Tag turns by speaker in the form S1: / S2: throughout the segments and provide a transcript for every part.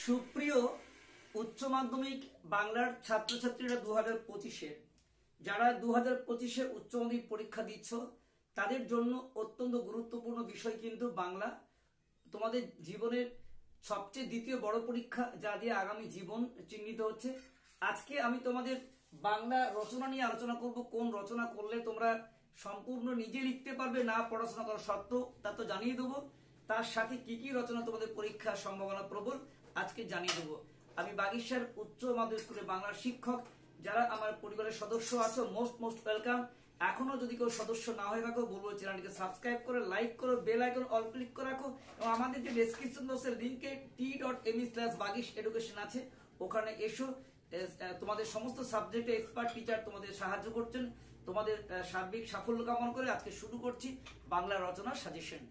S1: সুপ্রিয় উচ্চ মাধ্যমিক বাংলার ছাত্রছাত্রীরা 2025-এর যারা 2025-এ উচ্চ মাধ্যমিক পরীক্ষা দিচ্ছ তাদের জন্য অত্যন্ত গুরুত্বপূর্ণ বিষয় কিন্তু বাংলা। তোমাদের জীবনের সবচেয়ে দ্বিতীয় বড় পরীক্ষা, যা দিয়ে আগামী জীবন চিহ্নিত হচ্ছে। আজকে আমি তোমাদের বাংলা রচনা নিয়ে আলোচনা করব। কোন রচনা করলে তোমরা সম্পূর্ণ নিজে লিখতে পারবে, না পড়াশোনা করা সত্ত্বেও, তা তো জানিয়ে দেবো। তার সাথে কি কি রচনা তোমাদের পরীক্ষার সম্ভাবনা প্রবল আজকে জানিয়ে দেবো। আমি বাগিচার উচ্চ মাধ্যমিক স্কুলে বাংলার শিক্ষক। যারা আমার পরিবারের সদস্য আছো, মোস্ট ওয়েলকাম। এখনো যদি কেউ সদস্য না হয়ে থাকো, বলবো চ্যানেলটিকে সাবস্ক্রাইব করে লাইক করো, বেল আইকন অল ক্লিক করে রাখো, এবং আমাদের যে ডেসক্রিপশন বক্সের লিংকে t.me/bagish education আছে, ওখানে এসো। তোমাদের সমস্ত সাবজেক্টে এক্সপার্ট টিচার তোমাদের সাহায্য করছেন। তোমাদের সার্বিক সাফল্য কামনা করে আজকে শুরু করছি বাংলা রচনা সাজেশন।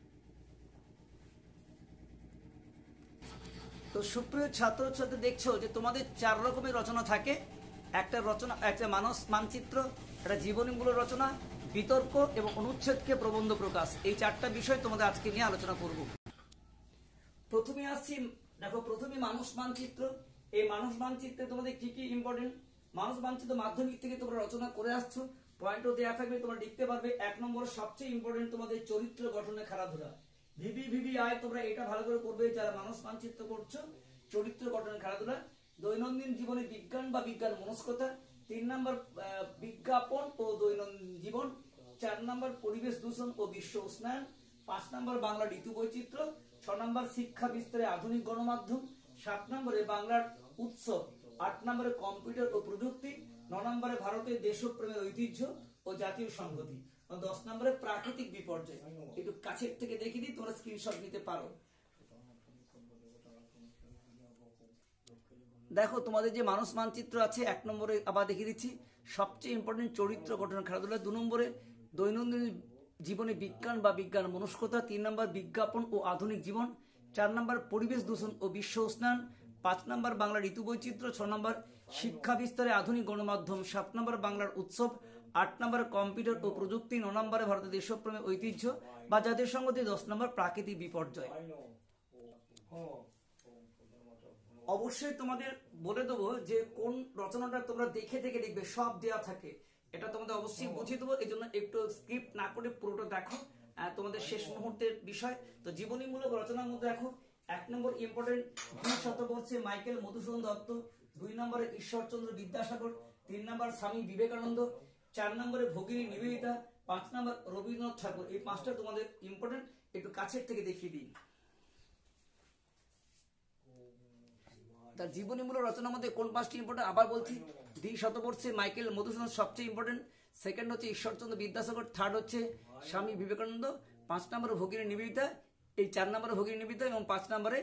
S1: তো সুপ্রিয় ছাত্রছাত্রী, দেখছো যে তোমাদের 4 রকমের রচনা থাকে। একটা রচনা, একটা মানস মানচিত্র, একটা জীবনীমূলক রচনা, বিতর্ক এবং অনুচ্ছেদকে প্রবন্ধ প্রকাশ। এই 4টা বিষয় তোমাদের আজকে নিয়ে আলোচনা করব। প্রথমে আসছি, দেখো, প্রথমে মানুষ মানচিত্র। এই মানুষ মানচিত্রে তোমাদের কি কি ইম্পর্টেন্ট। মানুষ মানচিত্র মাধ্যমিক থেকে তোমরা রচনা করে আসছো, পয়েন্টও দেওয়া থাকবে, তোমরা লিখতে পারবে। 1 নম্বর সবচেয়ে ইম্পর্টেন্ট তোমাদের চরিত্র গঠনে খেলাধুলা। ভিভিআই তোমরা এটা ভালো করে করবে যারা মানুষ মানচিত্র করছো। চরিত্র গঠনে খেলাধুলা। দৈনন্দিন জীবনে বিজ্ঞান বা বিজ্ঞান মনস্কতা। 3 নম্বর বিজ্ঞাপন ও দৈনন্দিন জীবন। 4 নম্বর পরিবেশ দূষণ ও বিশ্ব উষ্ণায়ন। 5 নম্বর বাংলা ঋতু বৈচিত্র্য। 6 নম্বর শিক্ষা বিস্তারে আধুনিক গণমাধ্যম। 7 নম্বরে বাংলার উৎসব। 8 নম্বরে কম্পিউটার ও প্রযুক্তি। 9 নম্বরে ভারতের দেশপ্রেমের ঐতিহ্য ও জাতীয় সংহতি। 10 নম্বরে প্রাকৃতিক বিপর্যয়। একটু কাছের থেকে দেখিয়ে দিই, তোমরা স্ক্রিনশট নিতে পারো। দেখো, তোমাদের যে মানুষ মানচিত্র আছে, 1 নম্বরে আবার দেখিয়ে দিচ্ছি সবচেয়ে ইম্পর্টেন্ট চরিত্র গঠন খেলাধুলা। 2 নম্বরে দৈনন্দিন জীবনে বিজ্ঞান বা বিজ্ঞান মনস্কতা। 3 নম্বর বিজ্ঞাপন ও আধুনিক জীবন। 4 নম্বর পরিবেশ দূষণ ও বিশ্ব উষ্ণায়ন। 5 নম্বর বাংলা ঋতু বৈচিত্র্য। 6 নম্বর শিক্ষা বিস্তারে আধুনিক গণমাধ্যম। 7 নম্বর বাংলার উৎসব। 8 নম্বরে কম্পিউটার ও প্রযুক্তি। 9 নম্বরে ভারতের দেশপ্রেমের ঐতিহ্য বা জাতীয় সংহতি। 10 নম্বর প্রাকৃতিক বিপর্যয়। অবশ্যই তোমাদের বলে দেবো যে কোন রচনাটা তোমরা দেখে দেখে লিখবে, সব দেওয়া থাকে। এটা তোমাদের অবশ্যই বুঝিয়ে দেবো, এই জন্য একটু স্ক্রিপ্ট না করে পুরোটা দেখো। তোমাদের শেষ মুহূর্তের বিষয়। তো জীবনীমূলক রচনার মধ্যে দেখো, 1 নম্বর ইম্পর্টেন্ট 2 শতবর্ষে মাইকেল মধুসূদন দত্ত। 2 নম্বরে ঈশ্বরচন্দ্র বিদ্যাসাগর। 3 নম্বর স্বামী বিবেকানন্দ। 4 নম্বরে ভগিনী নিবেদিতা। 5 নম্বর রবীন্দ্রনাথ ঠাকুর। এই 5টা তোমাদের ইম্পর্টেন্ট, একটু কাছের থেকে দেখিয়ে দিই। তার জীবনীমূলক রচনার মধ্যে কোন 5টি ইম্পর্টেন্ট আবার বলছি। 2 শতবর্ষে মাইকেল মধুসূদন সবচেয়ে ইম্পর্টেন্ট। সেকেন্ড হচ্ছে ঈশ্বরচন্দ্র বিদ্যাসাগর। থার্ড হচ্ছে স্বামী বিবেকানন্দ। 5 নম্বরে ভগিনী নিবেদিতা। এই 4 নম্বরে ভগিনী নিবেদিতা এবং 5 নম্বরে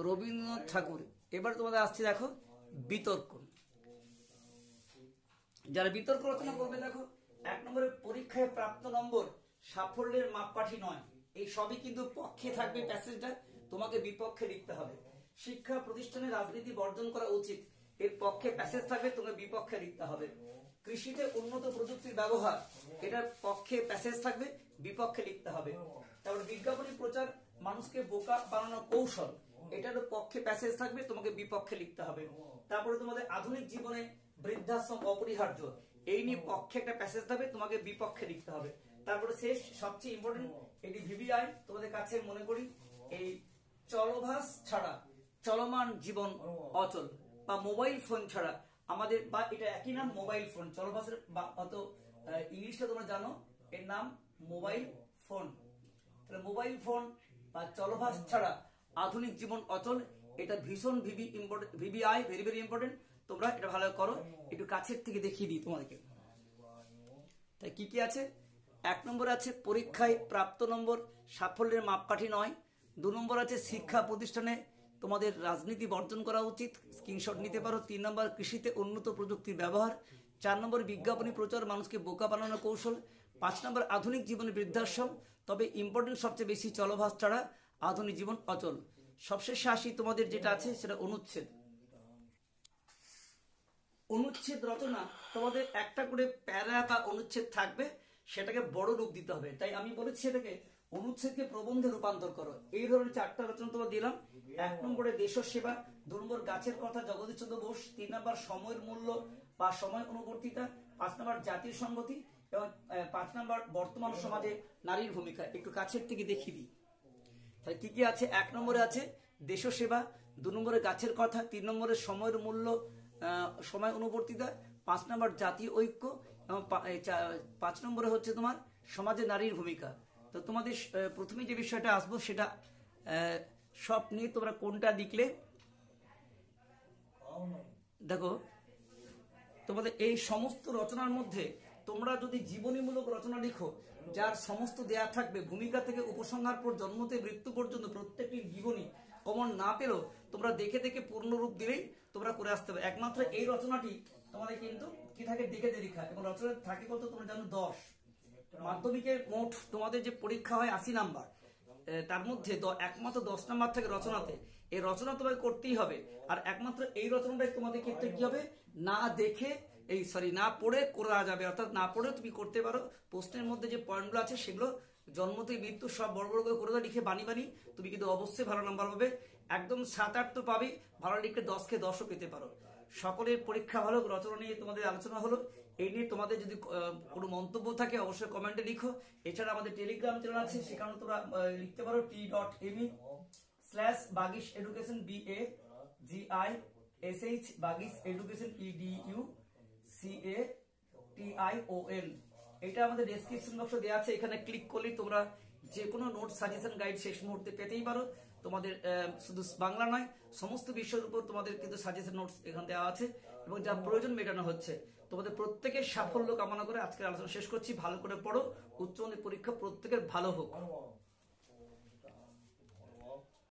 S1: রবীন্দ্রনাথ ঠাকুর। এবার তোমাদের আসছে, দেখো, বিতর্ক। যারা বিতর্ক রচনা করবে, দেখো, 1 নম্বরে পরীক্ষায় প্রাপ্ত নম্বর সাফল্যের মাপকাঠি নয়। এই সবই কিন্তু পক্ষে থাকবে প্যাসেজটা, তোমাকে বিপক্ষে লিখতে হবে। শিক্ষা প্রতিষ্ঠানে রাজনীতি বর্জন করা উচিত, এর পক্ষে প্যাসেজ থাকবে, তোমাকে বিপক্ষে লিখতে হবে। কৃষিতে উন্নত প্রযুক্তির ব্যবহার, এটার পক্ষে প্যাসেজ থাকবে, বিপক্ষে লিখতে হবে। তারপর বিজ্ঞাপনী প্রচার মানুষকে বোকা বানানোর কৌশল, এটার পক্ষে প্যাসেজ থাকবে, তোমাকে বিপক্ষে লিখতে হবে। তারপরে তোমাদের আধুনিক জীবনে বৃদ্ধাশ্রম অপরিহার্য, এই নিয়ে পক্ষে একটা প্যাসেজ থাকবে, তোমাকে বিপক্ষে লিখতে হবে। তারপরে শেষ সবচেয়ে ইম্পর্টেন্ট, এটি ভিভিআই তোমাদের কাছে মনে করি, এই চলভাস ছাড়া চলমান জীবন অচল, বা মোবাইল ফোন ছাড়া আমাদের, বা এটা একই নাম মোবাইল ফোন। চলভাসের অত ইংলিশটা তোমরা জানো, এর নাম মোবাইল ফোন। তাহলে মোবাইল ফোন বা চলভাস ছাড়া আধুনিক জীবন অচল, এটা ভীষণ ভিভিআই ভেরি ভেরি ইম্পর্টেন্ট। তোমরা এটা ভালো করো, একটু কাছের থেকে দেখিয়ে দিই তোমাদেরকে। তাই কি কি আছে। 1 নম্বর আছে পরীক্ষায় প্রাপ্ত নম্বর সাফল্যের মাপকাঠি নয়। 2 নম্বর আছে শিক্ষা প্রতিষ্ঠানে তোমাদের রাজনীতি বর্জন করা উচিত, স্ক্রিনশট নিতে পারো। 3 নম্বর কৃষিতে উন্নত প্রযুক্তির ব্যবহার। 4 নম্বর বিজ্ঞাপনী প্রচার মানুষকে বোকা বানানোর কৌশল। 5 নম্বর আধুনিক জীবনে বৃদ্ধাশ্রম, তবে ইম্পর্টেন্ট সবচেয়ে বেশি চলভাস ছাড়া আধুনিক জীবন অচল। সবশেষে আসি, তোমাদের যেটা আছে সেটা অনুচ্ছেদ। অনুচ্ছেদ রচনা তোমাদের একটা করে প্যারা বা অনুচ্ছেদ থাকবে, সেটাকে বড় রূপ দিতে হবে। তাই আমি বলেছি এটাকে অনুচ্ছেদকে প্রবন্ধে রূপান্তর করো। এই ধরনের 4টা রচনা তোমার দিলাম। 1 নম্বরে দেশ সেবা, 2 নম্বর গাছের কথা জগদীশচন্দ্র বোস, 3 নম্বর সময়ের মূল্য বা সময় অনুবর্তিতা, 5 নম্বর জাতির সংগতি এবং 5 নম্বর বর্তমান সমাজে নারীর ভূমিকা। একটু কাছের থেকে দেখিয়ে দিই তাহলে কি কি আছে। 1 নম্বরে আছে দেশ সেবা, 2 নম্বরে গাছের কথা, 3 নম্বরে সময়ের মূল্য সময় অনুবর্তিতা, 5 নম্বর জাতীয় ঐক্য এবং 5 নম্বরে হচ্ছে তোমার সমাজে নারীর ভূমিকা। তো তোমাদের প্রথমে যে বিষয়টা আসবো সেটা সব নিয়ে তোমরা কোনটা লিখলে দেখো, তোমাদের এই সমস্ত রচনার মধ্যে তোমরা যদি জীবনীমূলক রচনা লিখো যার সমস্ত দেয়া থাকবে ভূমিকা থেকে উপসংহার পর জন্মতে মৃত্যু পর্যন্ত প্রত্যেকটি জীবনী কমন না পেলেও তোমরা দেখে দেখে পূর্ণরূপ দিলেই তোমরা করে আসতে হবে। একমাত্র এই রচনাটি তোমাদের কিন্তু কি থাকে দেখে লেখা, এবং রচনা থাকে কত তোমরা জানো 10। মাধ্যমিকের মোট তোমাদের যে পরীক্ষা হয় 80 নাম্বার, তার মধ্যে একমাত্র 10 নাম্বার থাকে রচনাতে। এই রচনা তোমাকে করতেই হবে, আর একমাত্র এই রচনাটাই তোমাদের ক্ষেত্রে কি হবে না দেখে না পড়ে করা যাবে, অর্থাৎ না পড়ে তুমি করতে পারো। প্রশ্নের মধ্যে যে পয়েন্টগুলো আছে সেগুলো জন্ম থেকে মৃত্যু সব বড় বড় করে দাও লিখে বানি বানি, তুমি কিন্তু অবশ্যই ভালো নাম্বার পাবে। একদম 7-8 তো পাবে, ভালো লিখলে 10কে 10ও পেতে পারো। সকলের পরীক্ষা ভালো, রচনা নিয়ে তোমাদের আলোচনা হলো। এই নিয়ে তোমাদের যদি কোনো মন্তব্য থাকে অবশ্যই কমেন্টে লিখো। এছাড়া আমাদের টেলিগ্রাম চ্যানেল আছে, সেখানে তোমরা লিখতে পারো t.me/বাগিশ education BAGISH Bagish education EDUCATION। এটা আমাদের ডেসক্রিপশন বক্সে দেওয়া আছে, এখানে ক্লিক করলে তোমরা যে কোনো নোট সাজেশন গাইড শেষ মুহূর্তে পেতেই পারো। তোমাদের শুধু বাংলা নয় সমস্ত বিষয়ের উপর তোমাদের কিন্তু সাজেশন নোটস এখানে দেওয়া আছে, এবং যা প্রয়োজন মেটানো হচ্ছে। তোমাদের প্রত্যেকের সাফল্য কামনা করে আজকের আলোচনা শেষ করছি। ভালো করে পড়ো, উচ্চ মাধ্যমিক পরীক্ষা প্রত্যেকের ভালো হোক।